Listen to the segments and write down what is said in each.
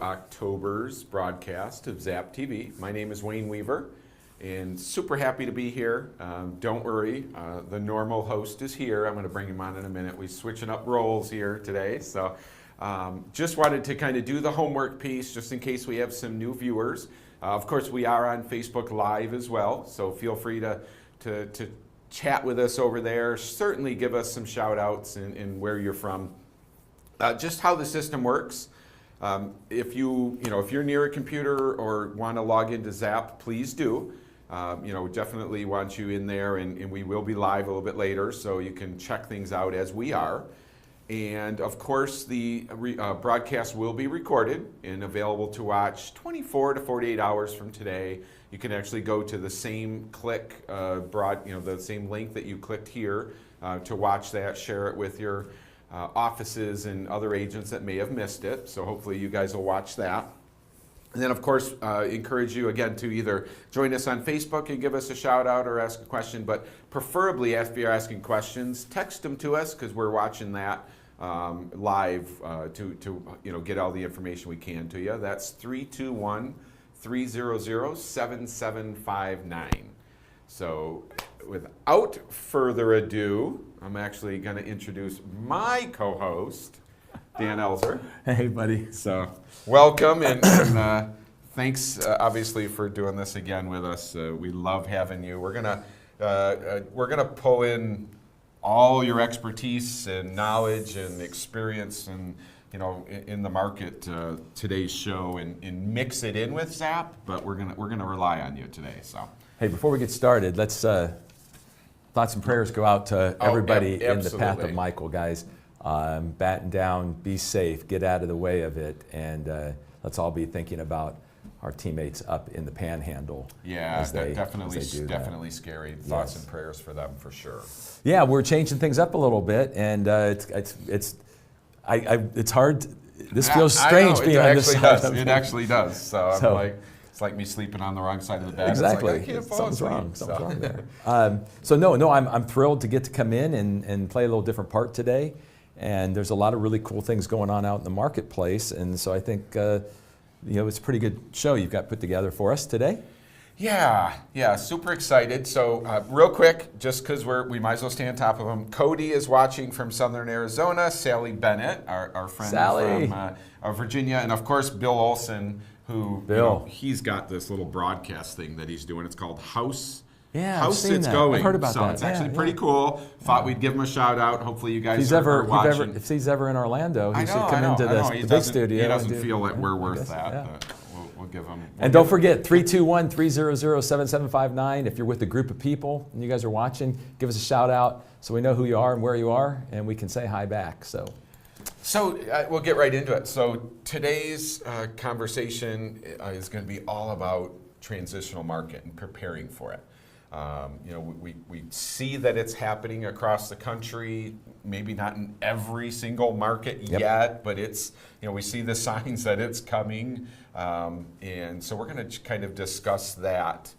October's broadcast of ZapTV. My name is Wayne Weaver, and super happy to be here. Don't worry, the normal host is here. I'm going to bring him on in a minute. We're switching up roles here today, so just wanted to kind of do the homework piece just in case we have some new viewers. Of course, we are on Facebook Live as well, so feel free to chat with us over there. Certainly give us some shout outs and where you're from. Just how the system works. If you're near a computer or want to log into Zap, please do. Definitely want you in there, and we will be live a little bit later, so you can check things out as we are. And of course, the broadcast will be recorded and available to watch 24 to 48 hours from today. You can actually go to the same the same link that you clicked here to watch that, share it with your offices and other agents that may have missed it. So hopefully you guys will watch that. And then of course, encourage you again to either join us on Facebook and give us a shout out or ask a question, but preferably if you're asking questions, text them to us because we're watching that live to get all the information we can to you. That's 321-300-7759. So without further ado, I'm actually going to introduce my co-host, Dan Elzer. Hey, buddy. So welcome, and thanks obviously for doing this again with us. We love having you. We're gonna pull in all your expertise and knowledge and experience and in the market today's show and mix it in with Zap. But we're gonna rely on you today. So hey, before we get started, let's thoughts and prayers go out to everybody in the path of Michael, guys. Batten down, be safe, get out of the way of it, and let's all be thinking about our teammates up in the Panhandle. Yeah, definitely scary. Thoughts and prayers for them for sure. Yeah, we're changing things up a little bit, and it's hard. This feels strange being on this side. It actually does. So I'm like. It's like me sleeping on the wrong side of the bed. Exactly. It's like, I can't fall asleep. Something's wrong there. I'm thrilled to get to come in and play a little different part today. And there's a lot of really cool things going on out in the marketplace. And so I think it's a pretty good show you've got put together for us today. Yeah, super excited. So real quick, just because we might as well stay on top of them. Cody is watching from Southern Arizona. Sally Bennett, our friend from Virginia, and of course Bill Olson, who he's got this little broadcast thing that he's doing. It's called House. Yeah, House I've seen It's that. Going. I've heard about so that. It's actually pretty cool. Thought we'd give him a shout out. Hopefully you guys are watching. If he's ever in Orlando, he should come into the big studio. He doesn't feel that we're worth that. But we'll give him. And don't forget, 321-300-7759. If you're with a group of people and you guys are watching, give us a shout out so we know who you are and where you are, and we can say hi back. So we'll get right into it. So today's conversation is going to be all about transitional market and preparing for it. We see that it's happening across the country, maybe not in every single market yet, but it's, we see the signs that it's coming. And so we're going to kind of discuss that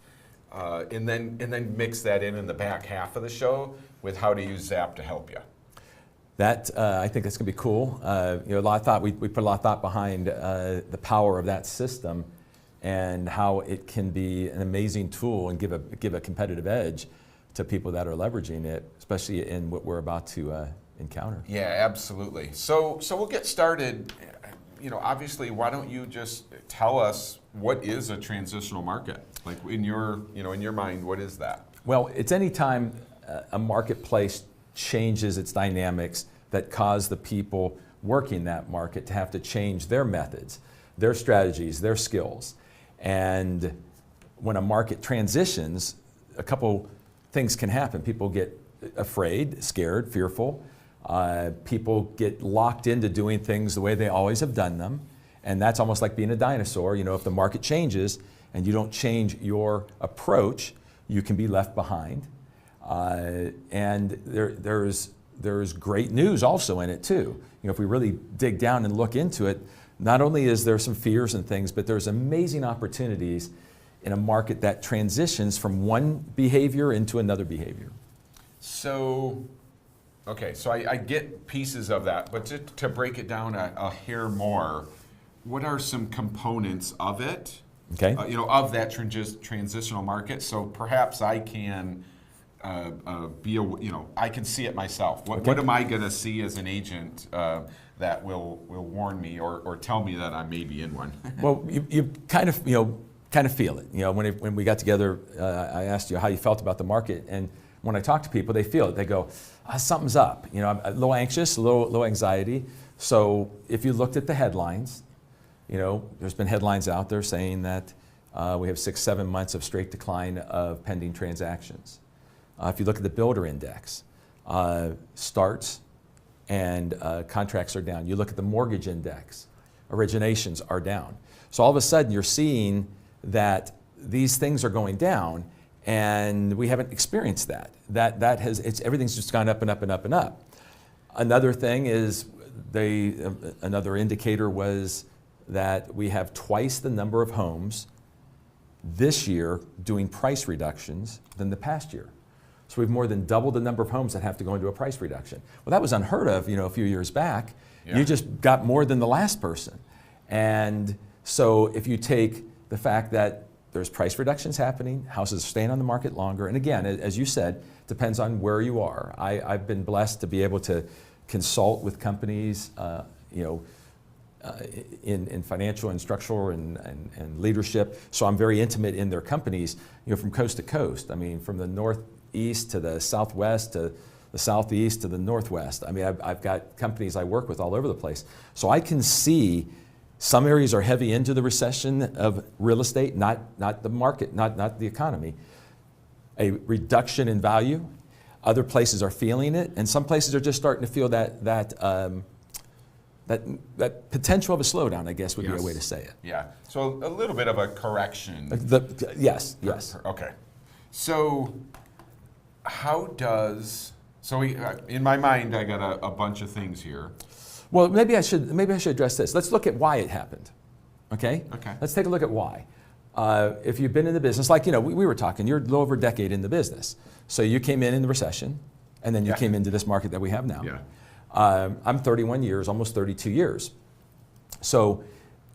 and then mix that in the back half of the show with how to use Zap to help you. That I think that's going to be cool. A lot of thought. We put a lot of thought behind the power of that system and how it can be an amazing tool and give a competitive edge to people that are leveraging it, especially in what we're about to encounter. Yeah, absolutely. So we'll get started. Obviously, why don't you just tell us what is a transitional market? Like in your mind, what is that? Well, it's any time a marketplace changes its dynamics that cause the people working that market to have to change their methods, their strategies, their skills. And when a market transitions, a couple things can happen. People get afraid, scared, fearful. People get locked into doing things the way they always have done them. And that's almost like being a dinosaur. If the market changes and you don't change your approach, you can be left behind. And there's great news also in it too. If we really dig down and look into it, not only is there some fears and things, but there's amazing opportunities in a market that transitions from one behavior into another behavior. So I get pieces of that, but to break it down a hair more, what are some components of it? Okay. Of that transitional market. So perhaps I can I can see it myself. What am I going to see as an agent that will warn me or tell me that I may be in one? Well, you kind of feel it. When we got together, I asked you how you felt about the market, and when I talk to people, they feel it. They go, something's up. I'm a little anxious, low anxiety. So if you looked at the headlines, there's been headlines out there saying that we have 6-7 months of straight decline of pending transactions. If you look at the builder index, starts and contracts are down. You look at the mortgage index, originations are down. So all of a sudden you're seeing that these things are going down, and we haven't experienced that. Everything's just gone up and up and up and up. Another thing is another indicator was that we have twice the number of homes this year doing price reductions than the past year. So we've more than doubled the number of homes that have to go into a price reduction. Well, that was unheard of, a few years back. Yeah. You just got more than the last person. And so if you take the fact that there's price reductions happening, houses are staying on the market longer, and again, as you said, depends on where you are. I've been blessed to be able to consult with companies, in financial and structural and leadership. So I'm very intimate in their companies, from coast to coast. I mean, from the northeast to the southwest to the southeast to the northwest. I mean, I've got companies I work with all over the place. So I can see some areas are heavy into the recession of real estate, not the market, not the economy. A reduction in value. Other places are feeling it, and some places are just starting to feel that potential of a slowdown, I guess would be a way to say it. Yeah. So a little bit of a correction. Yes. Okay. So in my mind, I got a bunch of things here. Well, maybe I should address this. Let's look at why it happened. Okay. Okay. Let's take a look at why. If you've been in the business, like we were talking, you're a little over a decade in the business. So you came in the recession, and then you came into this market that we have now. Yeah. I'm 31 years, almost 32 years. So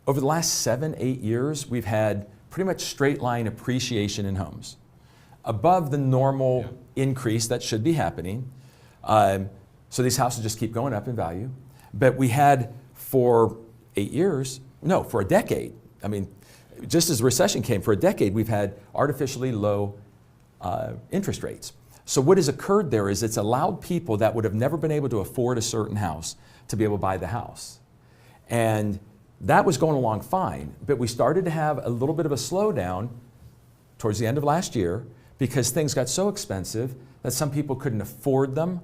over the last 7-8 years, we've had pretty much straight line appreciation in homes, above the normal increase that should be happening. So these houses just keep going up in value. But we had for a decade, I mean, just as the recession came, for a decade, we've had artificially low interest rates. So what has occurred there is it's allowed people that would have never been able to afford a certain house to be able to buy the house. And that was going along fine, but we started to have a little bit of a slowdown towards the end of last year because things got so expensive that some people couldn't afford them,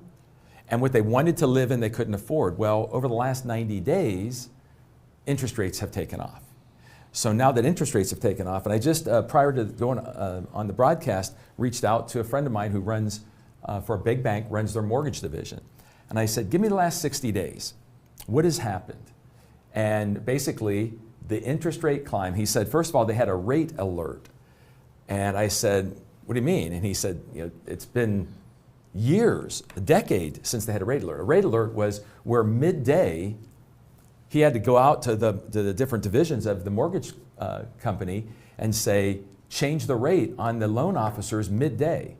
and what they wanted to live in they couldn't afford. Well, over the last 90 days, interest rates have taken off. So now that interest rates have taken off, and I just, prior to going on the broadcast, reached out to a friend of mine who runs, for a big bank, runs their mortgage division. And I said, give me the last 60 days. What has happened? And basically, the interest rate climb, he said, first of all, they had a rate alert. And I said, what do you mean? And he said, it's been years, a decade since they had a rate alert. A rate alert was where midday, he had to go out to the different divisions of the mortgage company and say, change the rate on the loan officers midday.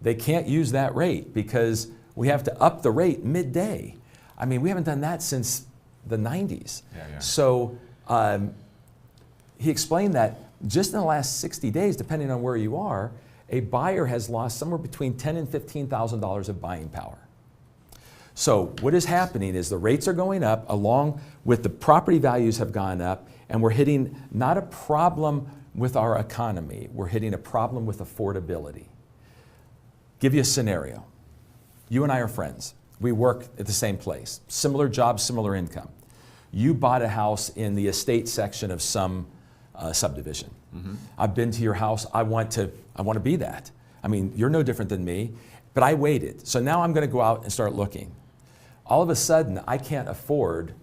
They can't use that rate because we have to up the rate midday. I mean, we haven't done that since the 90s. Yeah. So he explained that just in the last 60 days, depending on where you are, a buyer has lost somewhere between $10,000 and $15,000 of buying power. So what is happening is the rates are going up along with the property values have gone up, and we're hitting not a problem with our economy, we're hitting a problem with affordability. Give you a scenario. You and I are friends. We work at the same place. Similar job, similar income. You bought a house in the estate section of some subdivision. Mm-hmm. I've been to your house. I want to be that. I mean, you're no different than me, but I waited. So now I'm going to go out and start looking. All of a sudden, I can't afford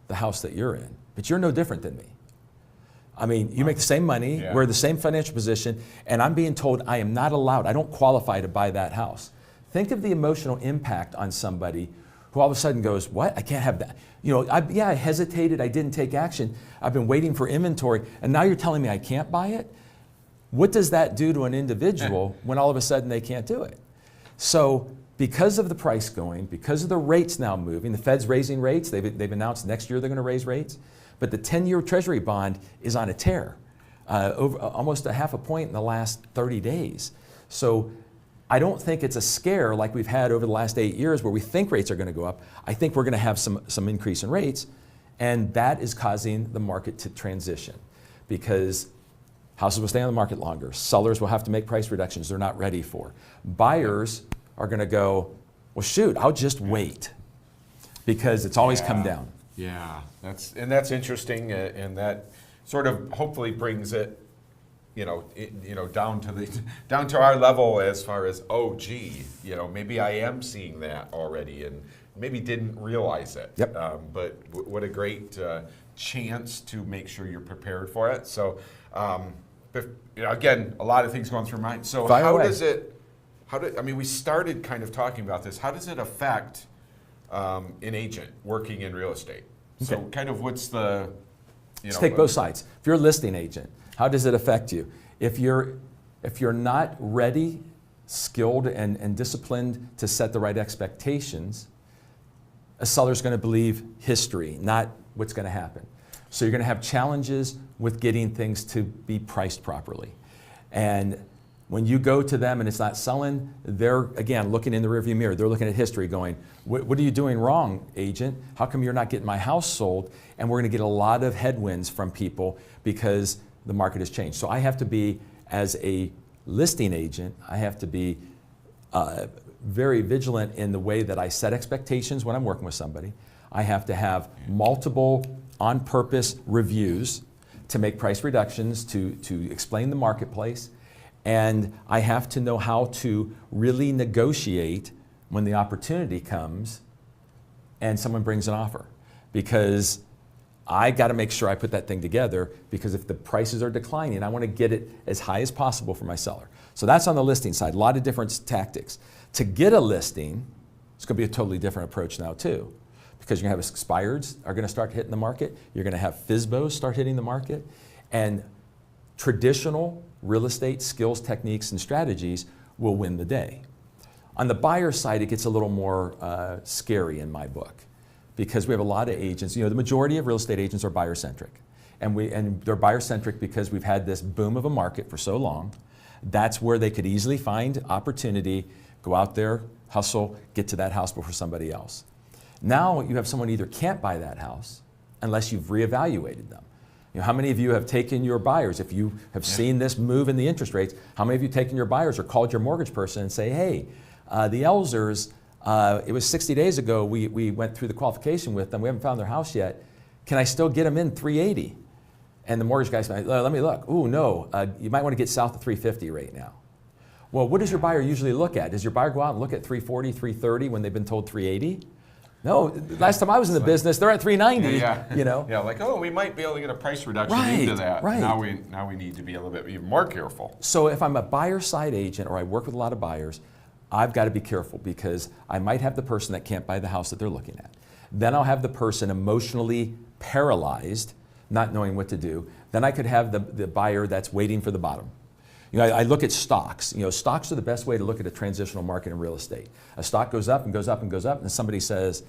the house that you're in, but you're no different than me. I mean, you make the same money, we're in the same financial position, and I'm being told I am not allowed, I don't qualify to buy that house. Think of the emotional impact on somebody who all of a sudden goes, what? I can't have that. You know, I hesitated, I didn't take action. I've been waiting for inventory, and now you're telling me I can't buy it? What does that do to an individual when all of a sudden they can't do it? So because of the price going, because of the rates now moving, the Fed's raising rates, they've announced next year they're going to raise rates, but the 10-year Treasury bond is on a tear, over almost a half a point in the last 30 days. So I don't think it's a scare like we've had over the last 8 years where we think rates are going to go up. I think we're going to have some increase in rates, and that is causing the market to transition because houses will stay on the market longer. Sellers will have to make price reductions they're not ready for. Buyers are going to go, well, shoot, I'll just wait because it's always come down. Yeah, that's interesting, and that sort of hopefully brings it, down to our level as far as, oh, gee, maybe I am seeing that already, and maybe didn't realize it. Yep. But what a great chance to make sure you're prepared for it. So, again, a lot of things going through my mind. So we started kind of talking about this. How does it affect an agent working in real estate? So Okay. kind of what's the, Let's take both sides. If you're a listing agent, how does it affect you? If you're not ready, skilled, and disciplined to set the right expectations, a seller's going to believe history, not what's going to happen. So you're going to have challenges with getting things to be priced properly. And when you go to them and it's not selling, they're, again, looking in the rearview mirror. They're looking at history going, what are you doing wrong, agent? How come you're not getting my house sold? And we're going to get a lot of headwinds from people because the market has changed. So I have to be, as a listing agent, I have to be very vigilant in the way that I set expectations when I'm working with somebody. I have to have multiple on-purpose reviews to make price reductions, to explain the marketplace. And I have to know how to really negotiate when the opportunity comes and someone brings an offer. Because I got to make sure I put that thing together, because if the prices are declining, I want to get it as high as possible for my seller. So that's on the listing side, a lot of different tactics. To get a listing, it's going to be a totally different approach now too, because you're going to have expireds are going to start hitting the market. You're going to have FSBOs start hitting the market. And traditional real estate skills, techniques, and strategies will win the day. On the buyer side, it gets a little more scary in my book, because we have a lot of agents. The majority of real estate agents are buyer-centric. And they're buyer-centric because we've had this boom of a market for so long. That's where they could easily find opportunity, go out there, hustle, get to that house before somebody else. Now you have someone who either can't buy that house unless you've reevaluated them. How many of you have taken your buyers, if you have seen this move in the interest rates, how many of you have taken your buyers or called your mortgage person and say, hey, the Elzers, it was 60 days ago, we went through the qualification with them, we haven't found their house yet, can I still get them in 380? And the mortgage guy's like, let me look. Ooh, no, you might want to get south of 350 right now. Well, what does your buyer usually look at? Does your buyer go out and look at 340, 330 when they've been told 380? No, last time I was in the business, they're at 390. Yeah, like, we might be able to get a price reduction into that. Right. Now we need to be a little bit even more careful. So if I'm a buyer side agent or I work with a lot of buyers, I've got to be careful, because I might have the person that can't buy the house that they're looking at. Then I'll have the person emotionally paralyzed, not knowing what to do. Then I could have the buyer that's waiting for the bottom. I look at stocks. Stocks are the best way to look at a transitional market in real estate. A stock goes up and goes up and goes up, and then somebody says,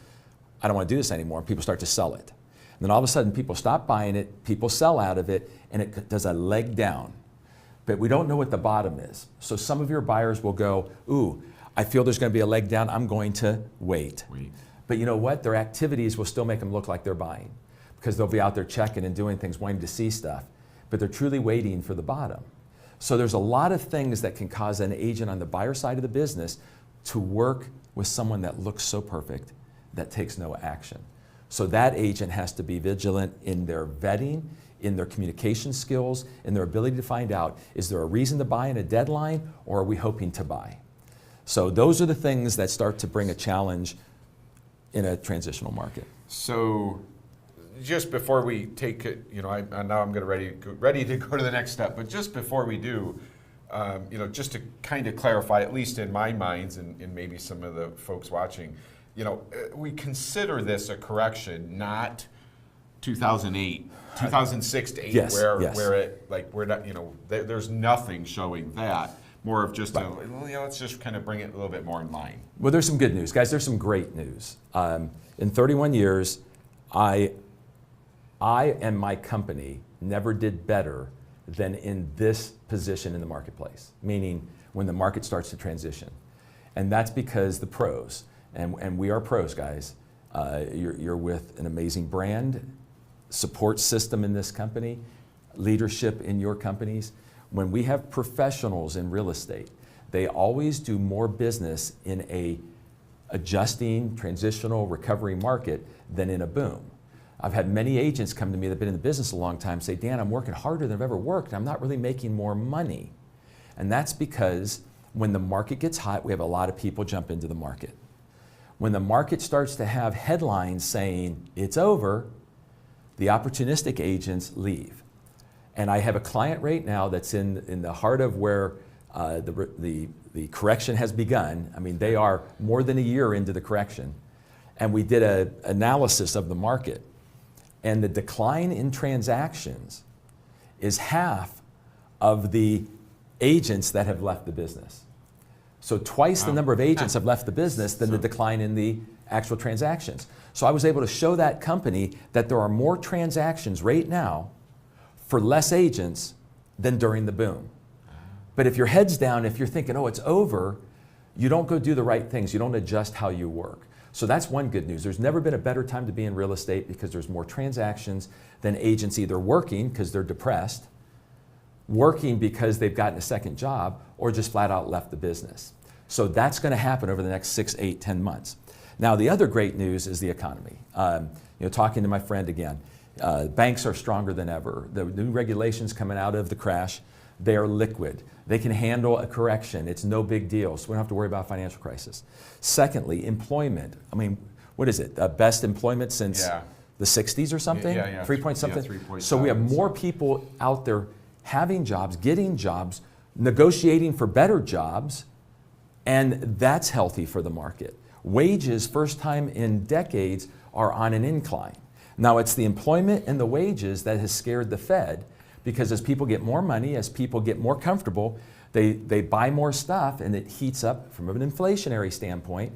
I don't want to do this anymore, and people start to sell it. And then all of a sudden, people stop buying it, people sell out of it, and it does a leg down. But we don't know what the bottom is. So some of your buyers will go, ooh, I feel there's going to be a leg down, I'm going to wait. But you know what? Their activities will still make them look like they're buying, because they'll be out there checking and doing things, wanting to see stuff. But they're truly waiting for the bottom. So there's a lot of things that can cause an agent on the buyer side of the business to work with someone that looks so perfect that takes no action. So that agent has to be vigilant in their vetting, in their communication skills, in their ability to find out, is there a reason to buy in a deadline, or are we hoping to buy? So those are the things that start to bring a challenge in a transitional market. So just before we take it, now I'm going ready to go to the next step. But just before we do, just to kind of clarify, at least in my minds and maybe some of the folks watching, we consider this a correction, not 2008, 2006 to 8, Yes, yes. where it, like, we're not, there's nothing showing that. More of just, let's just kind of bring it a little bit more in line. Well, there's some good news. Guys, there's some great news. In 31 years, I and my company never did better than in this position in the marketplace, meaning when the market starts to transition. And that's because the pros, and we are pros, guys. You're with an amazing brand, support system in this company, leadership in your companies. When we have professionals in real estate, they always do more business in a adjusting, transitional, recovery market than in a boom. I've had many agents come to me that have been in the business a long time say, Dan, I'm working harder than I've ever worked, and I'm not really making more money. And that's because when the market gets hot, we have a lot of people jump into the market. When the market starts to have headlines saying it's over, the opportunistic agents leave. And I have a client right now that's in the heart of where the correction has begun. I mean, they are more than a year into the correction. And we did an analysis of the market. And the decline in transactions is half of the agents that have left the business. So twice the number of agents have left the business than the decline in the actual transactions. So I was able to show that company that there are more transactions right now for less agents than during the boom. But if your head's down, if you're thinking, oh, it's over, you don't go do the right things. You don't adjust how you work. So that's one good news. There's never been a better time to be in real estate because there's more transactions than agents either working because they're depressed, working because they've gotten a second job, or just flat out left the business. So that's going to happen over the next 6, 8, 10 months. Now, the other great news is the economy. Talking to my friend again, banks are stronger than ever. The new regulations coming out of the crash, they are liquid. They can handle a correction. It's no big deal, so we don't have to worry about financial crisis. Secondly, employment. I mean, what is it? Best employment since the 60s or something? Yeah. 3 point something? 3.7. So we have more people out there having jobs, getting jobs, negotiating for better jobs, and that's healthy for the market. Wages, first time in decades, are on an incline. Now, it's the employment and the wages that has scared the Fed, because as people get more money, as people get more comfortable, they buy more stuff, and it heats up from an inflationary standpoint.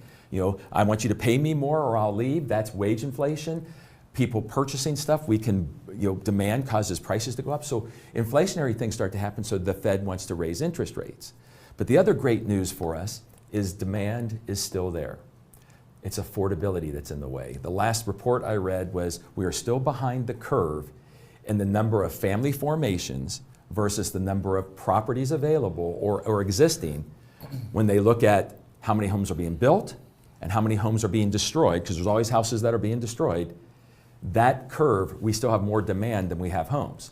I want you to pay me more or I'll leave. That's wage inflation. People purchasing stuff, we can, demand causes prices to go up. So inflationary things start to happen, so the Fed wants to raise interest rates. But the other great news for us is demand is still there. It's affordability that's in the way. The last report I read was we are still behind the curve in the number of family formations versus the number of properties available or existing when they look at how many homes are being built and how many homes are being destroyed, because there's always houses that are being destroyed. That curve, we still have more demand than we have homes.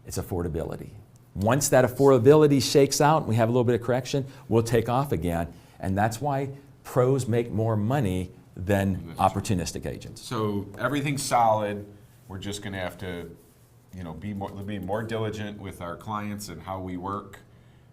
It's affordability. Once that affordability shakes out and we have a little bit of correction, we'll take off again. And that's why pros make more money than opportunistic agents. So everything's solid. We're just going to have to, be more diligent with our clients and how we work,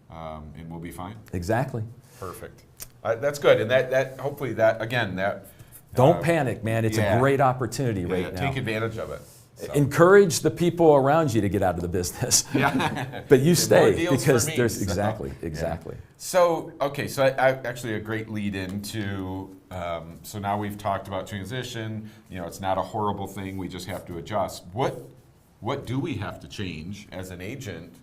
and we'll be fine. Exactly. Perfect. That's good. And that hopefully that again that. Don't panic, man. It's a great opportunity right now. Take advantage of it. So. Encourage the people around you to get out of the business. But you stay because there's exactly. Yeah. So actually a great lead into so now we've talked about transition. It's not a horrible thing. We just have to adjust. What do we have to change as an agent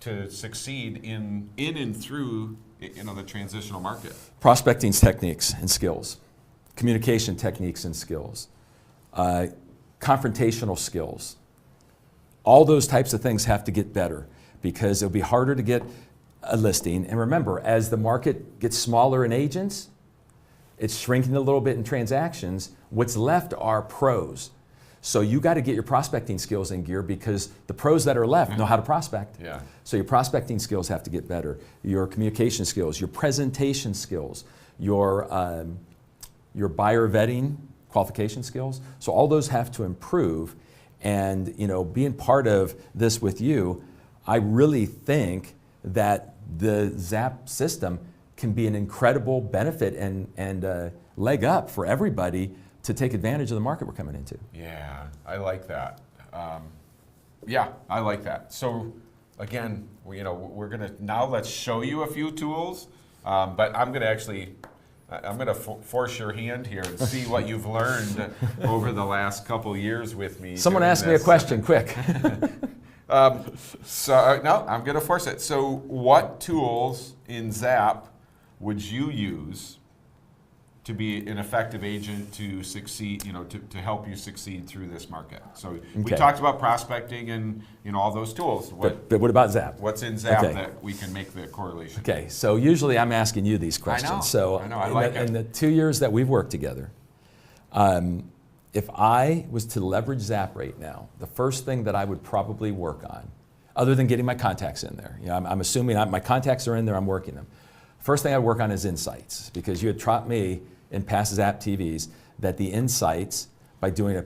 to succeed in and through the transitional market? Prospecting techniques and skills, communication techniques and skills. Confrontational skills. All those types of things have to get better because it'll be harder to get a listing. And remember, as the market gets smaller in agents, it's shrinking a little bit in transactions. What's left are pros. So you got to get your prospecting skills in gear because the pros that are left know how to prospect. Yeah. So your prospecting skills have to get better. Your communication skills, your presentation skills, your buyer vetting qualification skills. So all those have to improve. And being part of this with you, I really think that the Zap system can be an incredible benefit and leg up for everybody to take advantage of the market we're coming into. Yeah, I like that. Yeah, I like that. So again, we're gonna now let's show you a few tools, but I'm gonna force your hand here and see what you've learned over the last couple years with me. Someone doing asked me a this. question, quick. No, I'm gonna force it. So what tools in Zap would you use to be an effective agent to succeed, to help you succeed through this market? So we Okay. talked about prospecting and all those tools. But what about Zap? What's in Zap Okay. that we can make the correlation? Okay, so usually I'm asking you these questions. I know, So I like it. in the 2 years that we've worked together, if I was to leverage Zap right now, the first thing that I would probably work on, other than getting my contacts in there, I'm assuming my contacts are in there, I'm working them. First thing I work on is insights, because you had taught me in past ZapTVs that the insights, by doing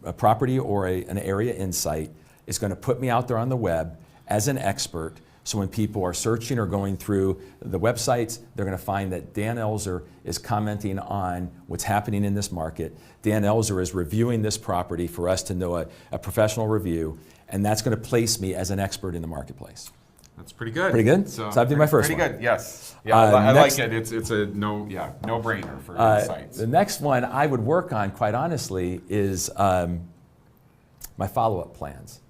a property or an area insight, is going to put me out there on the web as an expert. So when people are searching or going through the websites, they're going to find that Dan Elzer is commenting on what's happening in this market. Dan Elzer is reviewing this property for us to know a professional review, and that's going to place me as an expert in the marketplace. That's pretty good. Pretty good? So I'll do my first pretty one. good, yes. Yeah, I next- like it. It's a no-brainer for insights. The next one I would work on, quite honestly, is my follow-up plans.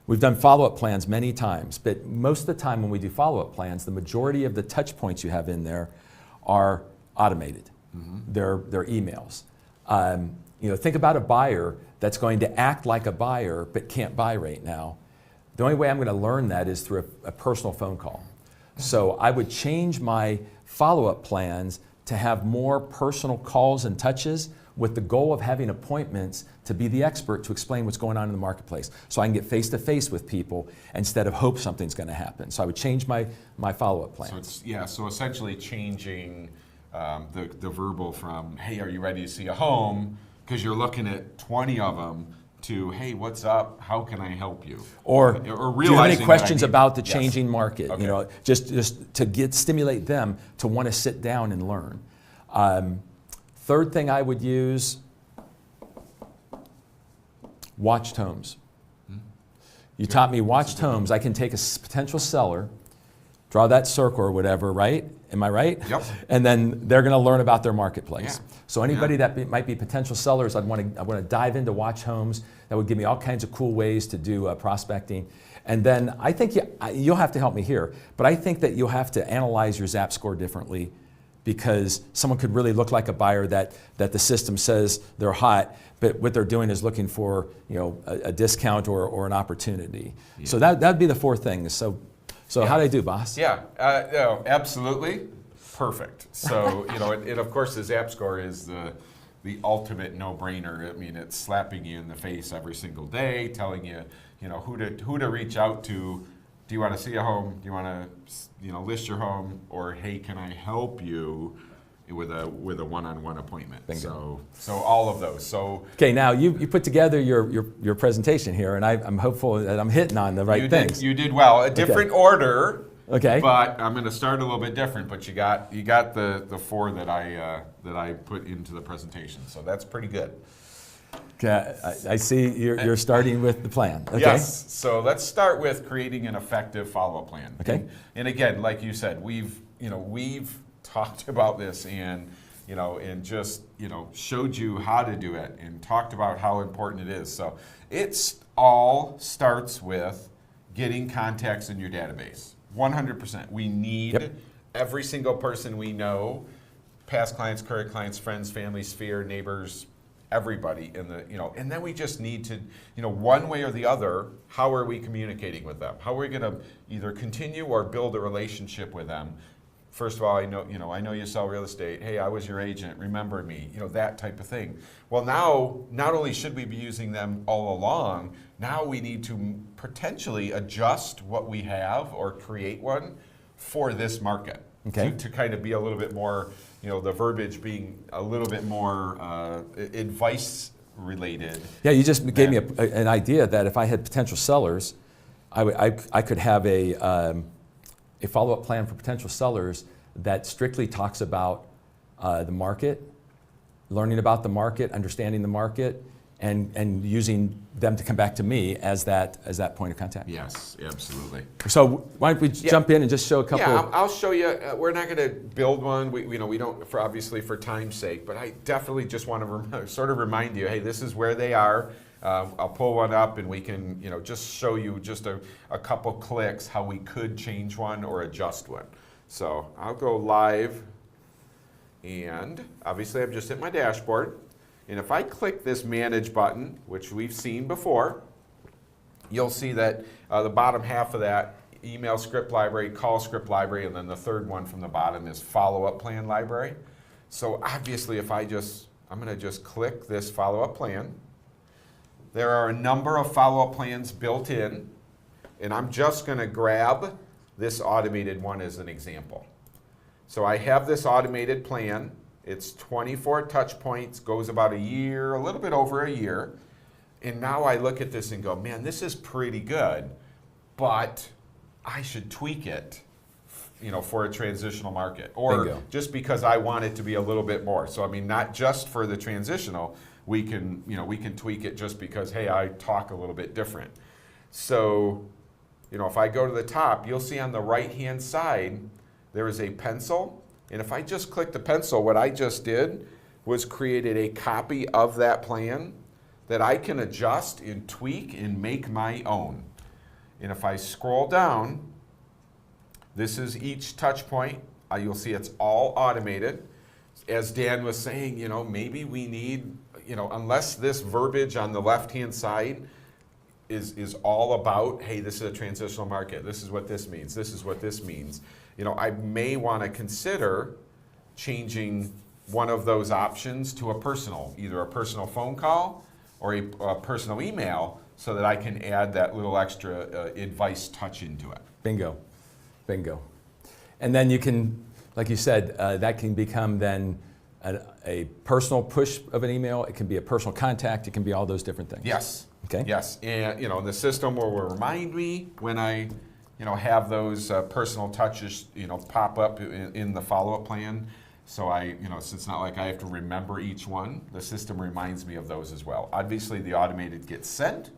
We've done follow-up plans many times, but most of the time when we do follow-up plans, the majority of the touch points you have in there are automated. They're emails. Think about a buyer that's going to act like a buyer but can't buy right now. The only way I'm going to learn that is through a personal phone call. So I would change my follow-up plans to have more personal calls and touches, with the goal of having appointments to be the expert to explain what's going on in the marketplace, so I can get face-to-face with people instead of hope something's going to happen. So I would change my follow-up plans. So essentially changing the verbal from, hey, are you ready to see a home? Because you're looking at 20 of them, to, hey, what's up? How can I help you? Or do you have realizing any questions that I need- about the Yes. changing market? Okay. Just to stimulate them to want to sit down and learn. Third thing I would use, watched homes. You taught me watched homes. I can take a potential seller, draw that circle or whatever, right? Am I right? Yep. And then they're going to learn about their marketplace. Yeah. So anybody that might be potential sellers, I want to dive into watch homes. That would give me all kinds of cool ways to do prospecting. And then I think you'll have to help me here, but I think that you'll have to analyze your Zap score differently, because someone could really look like a buyer that the system says they're hot, but what they're doing is looking for a discount or an opportunity. Yeah. So that'd be the four things. So how'd I do, boss? Yeah, no, absolutely perfect. So and of course the Zap score is the ultimate no-brainer. I mean, it's slapping you in the face every single day, telling you who to reach out to. Do you want to see a home? Do you want to list your home? Or hey, can I help you with a one-on-one appointment? Bingo. So all of those. So okay, now you put together your presentation here, and I'm hopeful that I'm hitting on the right things. You did well. A different order. Okay. But I'm going to start a little bit different. But you got the four that I put into the presentation. So that's pretty good. Okay, I see you're starting with the plan. Okay. Yes. So let's start with creating an effective follow-up plan. Okay. And again, like you said, we've talked about this and just showed you how to do it and talked about how important it is. So it's all starts with getting contacts in your database. 100%. We need every single person we know, past clients, current clients, friends, family, sphere, neighbors, everybody in the, and then we just need to, one way or the other, how are we communicating with them? How are we going to either continue or build a relationship with them? First of all, I know you sell real estate. Hey, I was your agent. Remember me? That type of thing. Well, now, not only should we be using them all along, now we need to potentially adjust what we have or create one for this market. Okay. To kind of be a little bit more, the verbiage being a little bit more advice related. Yeah, you just gave me an idea that if I had potential sellers, I could have a follow-up plan for potential sellers that strictly talks about the market, learning about the market, understanding the market, and using them to come back to me as that point of contact. Yes, absolutely. So why don't we jump in and just show a couple? Yeah, I'll show you. We're not going to build one. We don't, for obviously for time's sake, but I definitely just want to sort of remind you, hey, this is where they are. I'll pull one up and we can, just show you just a couple clicks how we could change one or adjust one. So I'll go live, and obviously I'm just at my dashboard. And if I click this Manage button, which we've seen before, you'll see that the bottom half of that, email script library, call script library, and then the third one from the bottom is follow-up plan library. So obviously if I'm going to just click this follow-up plan. There are a number of follow-up plans built in, and I'm just going to grab this automated one as an example. So I have this automated plan. It's 24 touch points, goes about a year, a little bit over a year. And now I look at this and go, man, this is pretty good, but I should tweak it, for a transitional market. Or Bingo. just because I want it to be a little bit more. So I mean, not just for the transitional, we can tweak it just because, hey, I talk a little bit different. So, if I go to the top, you'll see on the right-hand side, there is a pencil. And if I just click the pencil, what I just did was created a copy of that plan that I can adjust and tweak and make my own. And if I scroll down, this is each touch point. You'll see it's all automated. As Dan was saying, maybe we need, unless this verbiage on the left-hand side is all about, hey, this is a transitional market. This is what this means. This is what this means. I may want to consider changing one of those options to either a personal phone call or a personal email, so that I can add that little extra advice touch into it. Bingo, bingo. And then you can, like you said, that can become then a personal push of an email. It can be a personal contact. It can be all those different things. Yes. Okay. Yes, and the system will remind me when I have those personal touches, pop up in the follow-up plan. So so it's not like I have to remember each one. The system reminds me of those as well. Obviously, the automated gets sent,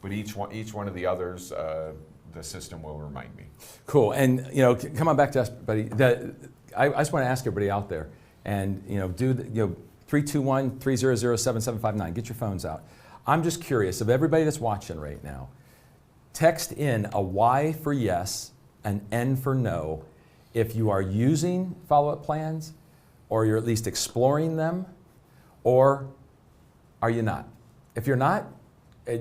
but each one of the others, the system will remind me. Cool. And come on back to us, buddy. I just want to ask everybody out there, and do 321-300-7759. Get your phones out. I'm just curious of everybody that's watching right now. Text in a Y for yes, an N for no, if you are using follow-up plans, or you're at least exploring them, or are you not? If you're not,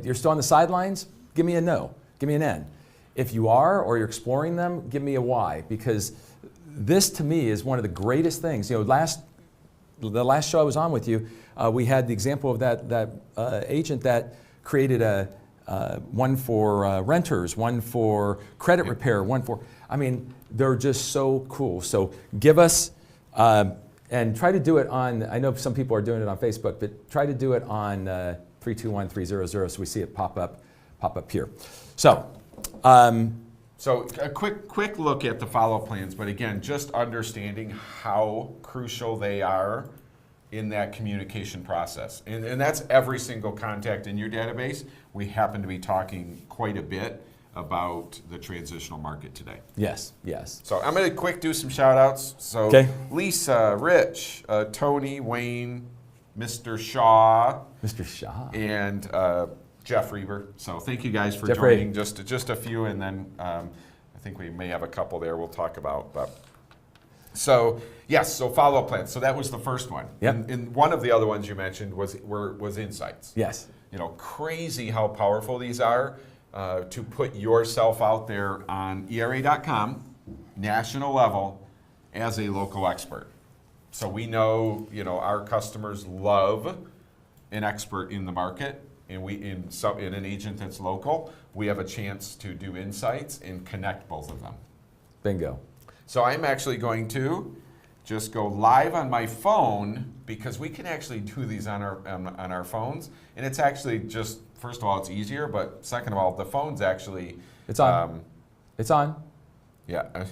you're still on the sidelines, give me a no, give me an N. If you are, or you're exploring them, give me a Y, because this to me is one of the greatest things. The last show I was on with you, we had the example of that agent that created one for renters, one for credit repair, they're just so cool. So give us, and try to do it on, I know some people are doing it on Facebook, but try to do it on 321-300 so we see it pop up here. So, So a quick look at the follow-up plans, but again, just understanding how crucial they are in that communication process. And that's every single contact in your database. We happen to be talking quite a bit about the transitional market today. Yes, yes. So I'm going to do some shout outs. So okay. Lisa, Rich, Tony, Wayne, Mr. Shaw. Mr. Shaw. And Jeff Reber. So thank you guys for Jeff joining. Just a few, and then I think we may have a couple there we'll talk about. But so yes, so follow-up plans. So that was the first one. Yep. And one of the other ones you mentioned was insights. Yes. Crazy how powerful these are to put yourself out there on ERA.com, national level, as a local expert. So we know, our customers love an expert in the market, and in an agent that's local, we have a chance to do insights and connect both of them. Bingo. So I'm actually going to just go live on my phone, because we can actually do these on our phones, and it's actually just, first of all, it's easier, but second of all, the phone's actually it's on. It's on. Yeah.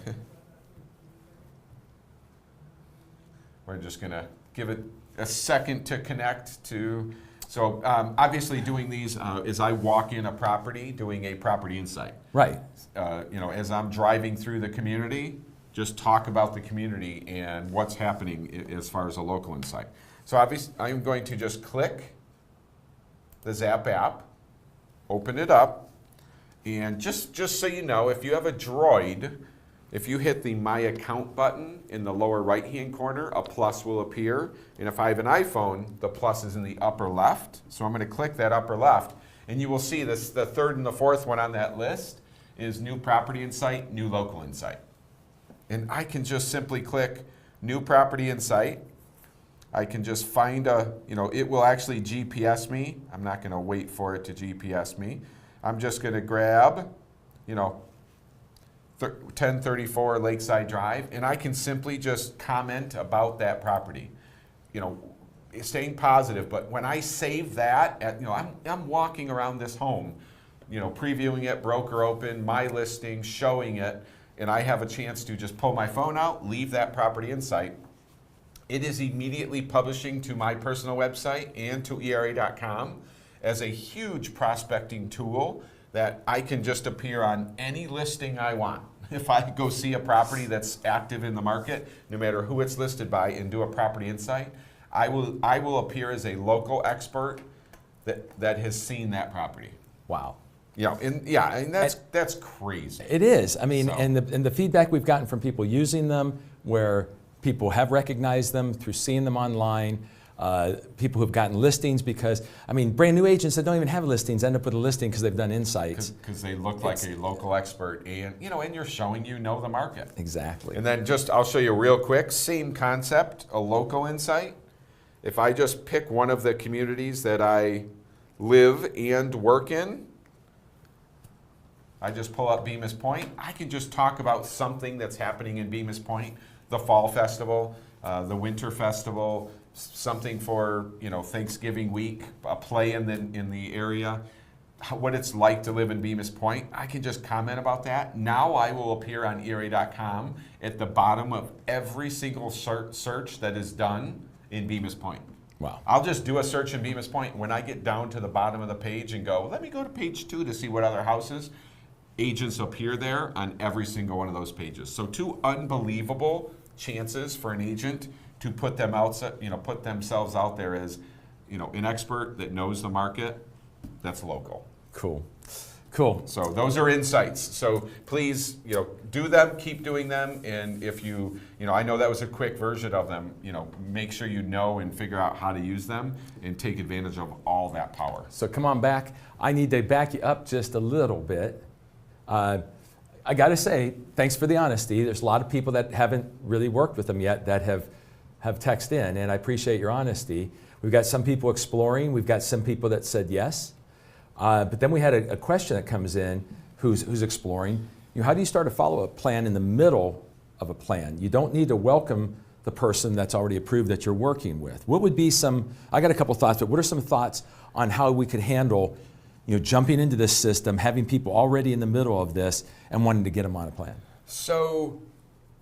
We're just going to give it a second to connect to. So obviously doing these is I walk in a property, doing a property insight. Right. As I'm driving through the community, just talk about the community and what's happening as far as a local insight. So obviously I'm going to just click the Zap app, open it up, and just so you know, if you have a Droid, if you hit the My Account button in the lower right-hand corner, a plus will appear. And if I have an iPhone, the plus is in the upper left. So I'm going to click that upper left, and you will see this, the third and the fourth one on that list is New Property Insight, New Local Insight. And I can just simply click New Property Insight. I can just find it will actually GPS me. I'm not going to wait for it to GPS me. I'm just going to grab, 1034 Lakeside Drive, and I can simply just comment about that property. Staying positive, but when I save that, I'm walking around this home, previewing it, broker open, my listing, showing it, and I have a chance to just pull my phone out, leave that property insight. It is immediately publishing to my personal website and to ERA.com as a huge prospecting tool that I can just appear on any listing I want. If I go see a property that's active in the market, no matter who it's listed by, and do a property insight, I will appear as a local expert that has seen that property. Wow. That's crazy. It is. I mean, and the feedback we've gotten from people using them, where people have recognized them through seeing them online. People who've gotten listings because, brand new agents that don't even have listings end up with a listing because they've done insights. Because they look like a local expert, and and you're showing the market. Exactly. And then I'll show you real quick, same concept, a local insight. If I just pick one of the communities that I live and work in, I just pull up Bemis Point. I can just talk about something that's happening in Bemis Point, the Fall Festival, the Winter Festival, something for Thanksgiving week, a play in the area, what it's like to live in Bemis Point. I can just comment about that. Now I will appear on ERA.com at the bottom of every single search that is done in Bemis Point. Wow. I'll just do a search in Bemis Point. When I get down to the bottom of the page and go, let me go to page 2 to see what other houses, agents appear there on every single one of those pages. So 2 unbelievable chances for an agent to put themselves out there as, an expert that knows the market, that's local. Cool. So those are insights. So please, do them, keep doing them, and if I know that was a quick version of them, make sure and figure out how to use them and take advantage of all that power. So come on back. I need to back you up just a little bit. I got to say, thanks for the honesty. There's a lot of people that haven't really worked with them yet that have texted in, and I appreciate your honesty. We've got some people exploring. We've got some people that said yes. But then we had a question that comes in who's exploring. How do you start a follow-up plan in the middle of a plan? You don't need to welcome the person that's already approved that you're working with. What would be I got a couple thoughts, but what are some thoughts on how we could handle jumping into this system, having people already in the middle of this and wanting to get them on a plan? So,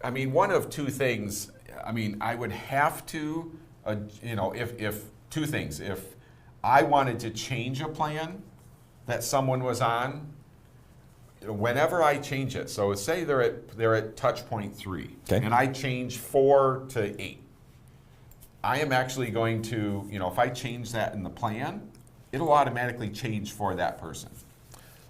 one of 2 things. I would have to, if 2 things. If I wanted to change a plan that someone was on, whenever I change it, so say they're at touch point 3, okay, and I change 4 to 8, I am actually going to, if I change that in the plan, it'll automatically change for that person.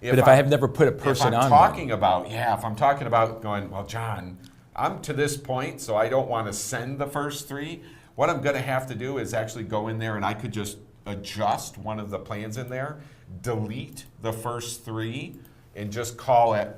But if I have never put a person on, if I'm talking about going, well, John, I'm to this point, so I don't want to send the first 3. What I'm going to have to do is actually go in there, and I could just adjust one of the plans in there, delete the first 3, and just call it,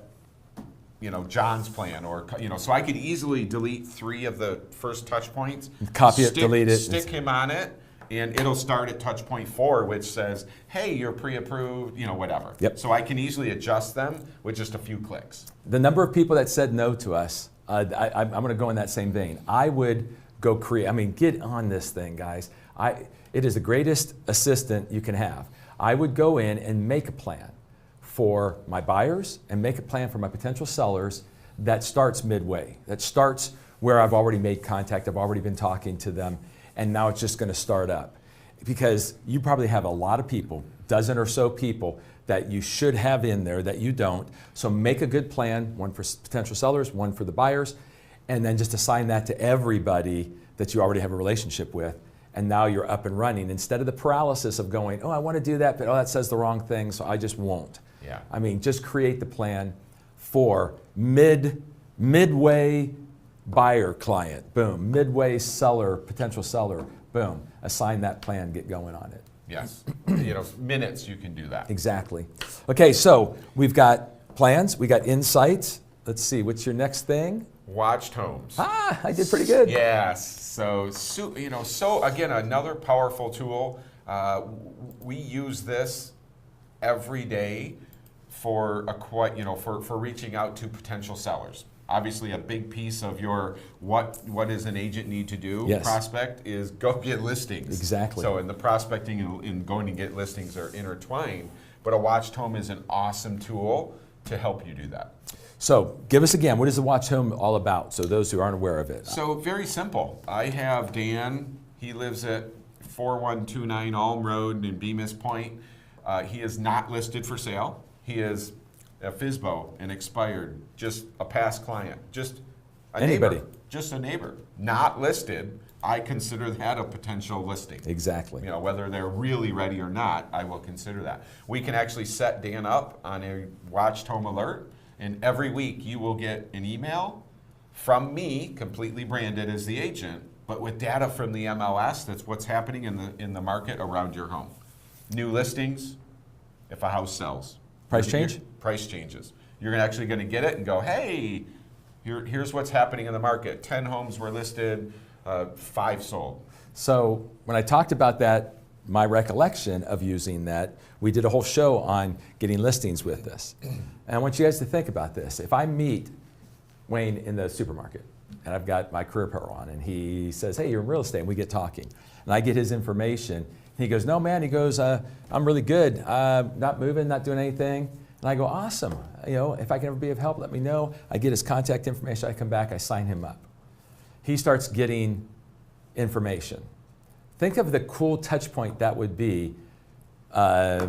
John's plan, or so I could easily delete 3 of the first touch points, copy it, delete it, stick him on it, and it'll start at touch point 4, which says, hey, you're pre-approved, whatever. Yep. So I can easily adjust them with just a few clicks. The number of people that said no to us, I'm going to go in that same vein. I would go get on this thing, guys. It is the greatest assistant you can have. I would go in and make a plan for my buyers and make a plan for my potential sellers that starts midway, that starts where I've already made contact, I've already been talking to them, and now it's just going to start up. Because you probably have a lot of people, dozen or so people, that you should have in there that you don't. So make a good plan, one for potential sellers, one for the buyers, and then just assign that to everybody that you already have a relationship with. And now you're up and running instead of the paralysis of going, oh, I want to do that, but oh, that says the wrong thing, so I just won't. Yeah. I mean, just create the plan for midway buyer client, boom. Midway seller, potential seller, boom. Assign that plan, get going on it. Yes. Minutes you can do that. Exactly. Okay, so we've got plans, we got insights. Let's see, what's your next thing? Watched homes. Ah, I did pretty good. Yes. So again, another powerful tool. We use this every day for for reaching out to potential sellers. Obviously, a big piece of your what does an agent need to do prospect is go get listings. Exactly. So in the prospecting and going to get listings are intertwined, but a watched home is an awesome tool to help you do that. So give us again, what is the watch home all about? So those who aren't aware of it. So very simple. I have Dan, he lives at 4129 Alm Road in Bemis Point. He is not listed for sale. He is a FSBO, an expired, just a past client, just a Anybody. neighbor, just a neighbor, not listed. I consider that a potential listing. Exactly. Whether they're really ready or not, I will consider that. We can actually set Dan up on a watched home alert, and every week you will get an email from me, completely branded as the agent, but with data from the MLS. That's what's happening in the market around your home. New listings, if a house sells. Price change? Price changes. You're actually going to get it and go, hey, here's what's happening in the market. 10 homes were listed, 5 sold. So when I talked about that, my recollection of using that, we did a whole show on getting listings with this. And I want you guys to think about this. If I meet Wayne in the supermarket, and I've got my career apparel on, and he says, hey, you're in real estate, and we get talking. And I get his information, and he goes, no, man, he goes, I'm really good, not moving, not doing anything. And I go, awesome, if I can ever be of help, let me know. I get his contact information, I come back, I sign him up. He starts getting information. Think of the cool touch point that would be a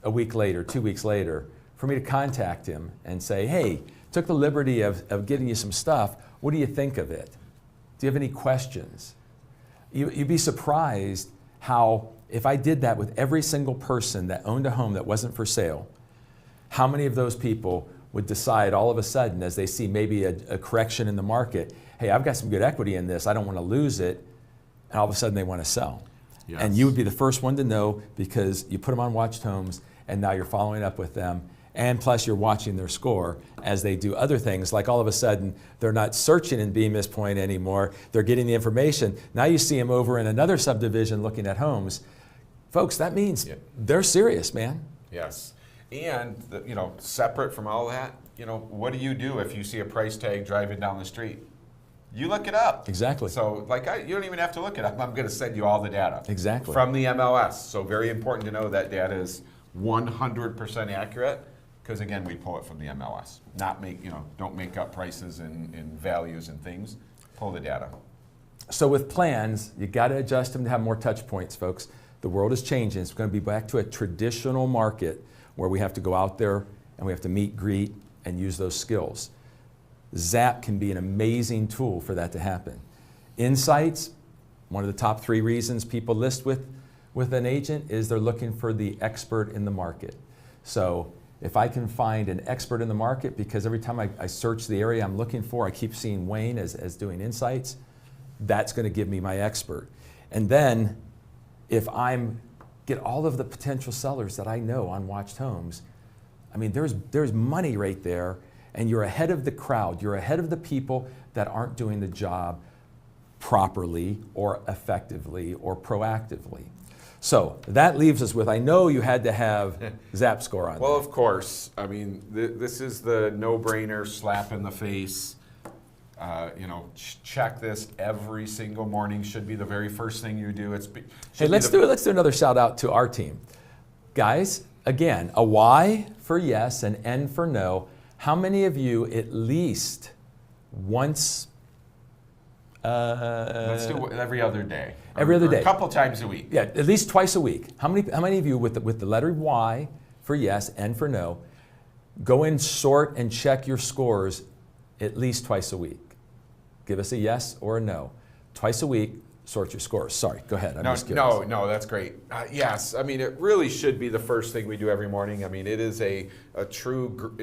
week later, 2 weeks later, for me to contact him and say, hey, took the liberty of getting you some stuff. What do you think of it? Do you have any questions? You'd be surprised how, if I did that with every single person that owned a home that wasn't for sale, how many of those people would decide all of a sudden, as they see maybe a correction in the market, hey, I've got some good equity in this, I don't want to lose it, and all of a sudden they want to sell. Yes. And you would be the first one to know because you put them on watched homes and now you're following up with them, and plus you're watching their score as they do other things, like all of a sudden they're not searching in Bemis Point anymore, they're getting the information. Now you see them over in another subdivision looking at homes. Folks, that means they're serious, man. Yes. And separate from all that, what do you do if you see a price tag driving down the street? You look it up. Exactly. So you don't even have to look it up. I'm going to send you all the data. Exactly. From the MLS. So very important to know that data is 100% accurate, because again, we pull it from the MLS. Don't make up prices and values and things. Pull the data. So with plans, you got to adjust them to have more touch points, folks. The world is changing. It's going to be back to a traditional market where we have to go out there and we have to meet, greet, and use those skills. Zap can be an amazing tool for that to happen. Insights, one of the top 3 reasons people list with an agent is they're looking for the expert in the market. So if I can find an expert in the market, because every time I search the area I'm looking for, I keep seeing Wayne as doing insights, that's going to give me my expert. And then if I'm get all of the potential sellers that I know on watched homes, I mean, there's money right there, and you're ahead of the crowd. You're ahead of the people that aren't doing the job properly or effectively or proactively. So that leaves us with, I know you had to have Zap score on Well, that. of course. I mean, this is the no-brainer slap in the face. Check this every single morning. Should be the very first thing you do. Hey, let's do another shout out to our team. Guys, again, a Y for yes, an N for no. How many of you at least once Let's do every other day. Every other day. A couple times a week. Yeah, at least twice a week. How many of you with the letter Y for yes and for no, go in, sort, and check your scores at least twice a week? Give us a yes or a no. Twice a week, sort your scores. Sorry, go ahead. I'm just curious. No, that's great. Yes, I mean, it really should be the first thing we do every morning. I mean, it is a true,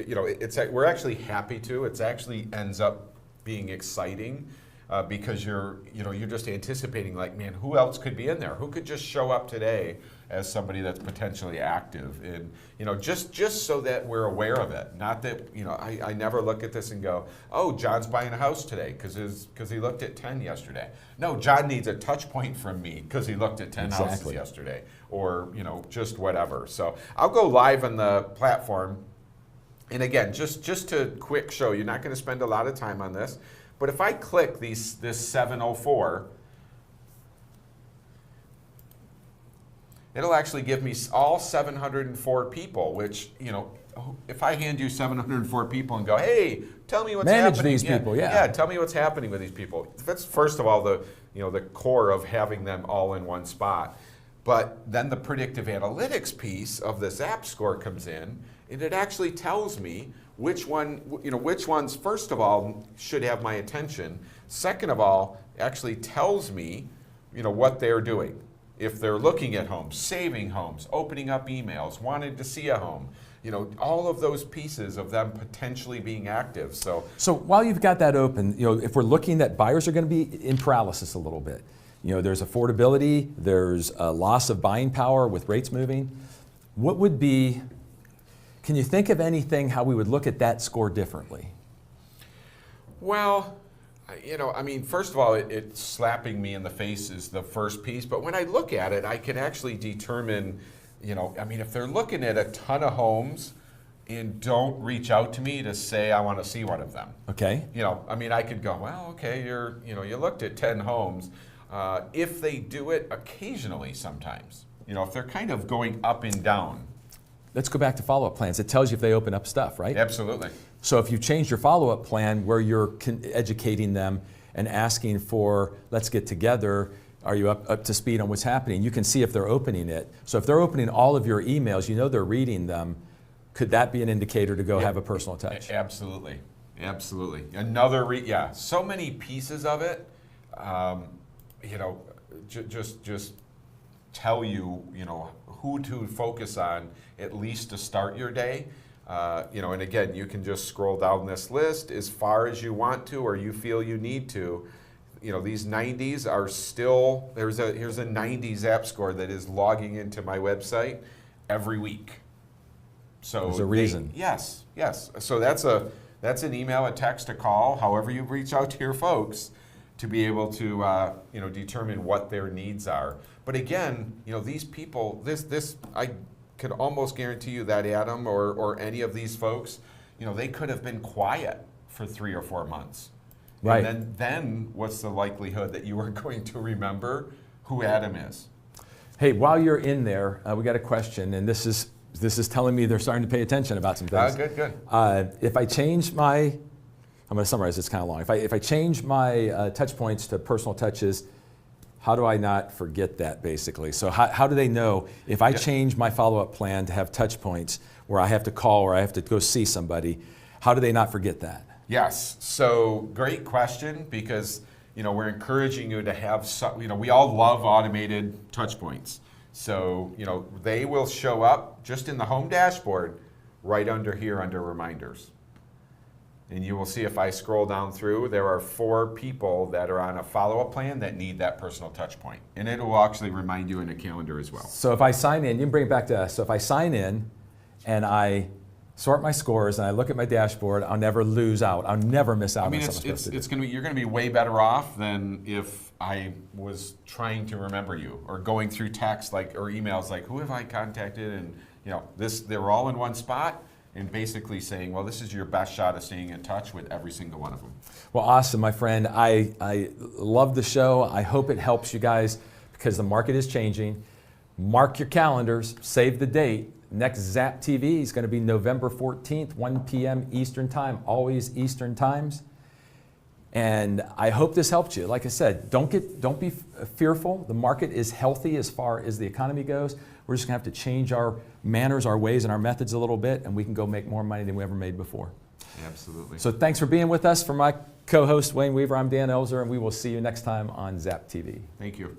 we're actually happy to. It actually ends up being exciting because you're just anticipating, like, man, who else could be in there? Who could just show up today as somebody that's potentially active? And, just so that we're aware of it. Not that, I never look at this and go, oh, John's buying a house today because he looked at 10 yesterday. No, John needs a touch point from me because he looked at 10 houses yesterday, or, just whatever. So I'll go live on the platform. And again, just to quick show, you're not going to spend a lot of time on this, but if I click this 704, it'll actually give me all 704 people, which, if I hand you 704 people and go, hey, tell me what's happening. Manage these people, yeah. Yeah, tell me what's happening with these people. That's, first of all, the core of having them all in one spot. But then the predictive analytics piece of this app score comes in, and it actually tells me which ones, first of all, should have my attention. Second of all, actually tells me, what they're doing. If they're looking at homes, saving homes, opening up emails, wanted to see a home, all of those pieces of them potentially being active. So while you've got that open, if we're looking that buyers are going to be in paralysis a little bit, there's affordability, there's a loss of buying power with rates moving. What would be, can you think of anything how we would look at that score differently? Well, first of all, it's slapping me in the face is the first piece. But when I look at it, I can actually determine, if they're looking at a ton of homes and don't reach out to me to say I want to see one of them. Okay. I could go, well, okay, you looked at 10 homes. If they do it occasionally sometimes, if they're kind of going up and down. Let's go back to follow-up plans. It tells you if they open up stuff, right? Absolutely. So if you change your follow-up plan where you're educating them and asking for, let's get together, are you up to speed on what's happening? You can see if they're opening it. So if they're opening all of your emails, they're reading them. Could that be an indicator to go have a personal touch? Absolutely. Absolutely. So many pieces of it, just tell you, who to focus on at least to start your day. And again, you can just scroll down this list as far as you want to or you feel you need to. These 90s are still, here's a 90s app score that is logging into my website every week. So there's a reason. Yes. So that's an email, a text, a call, however you reach out to your folks to be able to determine what their needs are. But again, these people, this I could almost guarantee you that Adam or any of these folks, they could have been quiet for 3 or 4 months. Right. And then what's the likelihood that you are going to remember who Adam is? Hey, while you're in there, we got a question, and this is telling me they're starting to pay attention about some things. Good. If I change my, I'm going to summarize, it's kind of long. If I change my touch points to personal touches, how do I not forget that, basically? So how do they know if I change my follow-up plan to have touch points where I have to call or I have to go see somebody, how do they not forget that? Yes, so great question, because we're encouraging you to have some, we all love automated touch points. So, they will show up just in the home dashboard right under here under reminders. And you will see if I scroll down through, there are 4 people that are on a follow-up plan that need that personal touch point. And it will actually remind you in a calendar as well. So if I sign in, you can bring it back to us. So if I sign in and I sort my scores and I look at my dashboard, I'll never lose out. I'll never miss out on something. You're going to be way better off than if I was trying to remember you or going through text or emails like, who have I contacted? And they're all in one spot. And basically saying, well, this is your best shot of staying in touch with every single one of them. Well, awesome, my friend. I love the show. I hope it helps you guys because the market is changing. Mark your calendars, save the date. Next ZapTV is going to be November 14th, 1 p.m. Eastern Time, always Eastern Times. And I hope this helped you. Like I said, don't be fearful. The market is healthy as far as the economy goes. We're just gonna have to change our manners, our ways, and our methods a little bit, and we can go make more money than we ever made before. Absolutely. So thanks for being with us. For my co-host Wayne Weaver, I'm Dan Elzer, and we will see you next time on ZapTV. Thank you.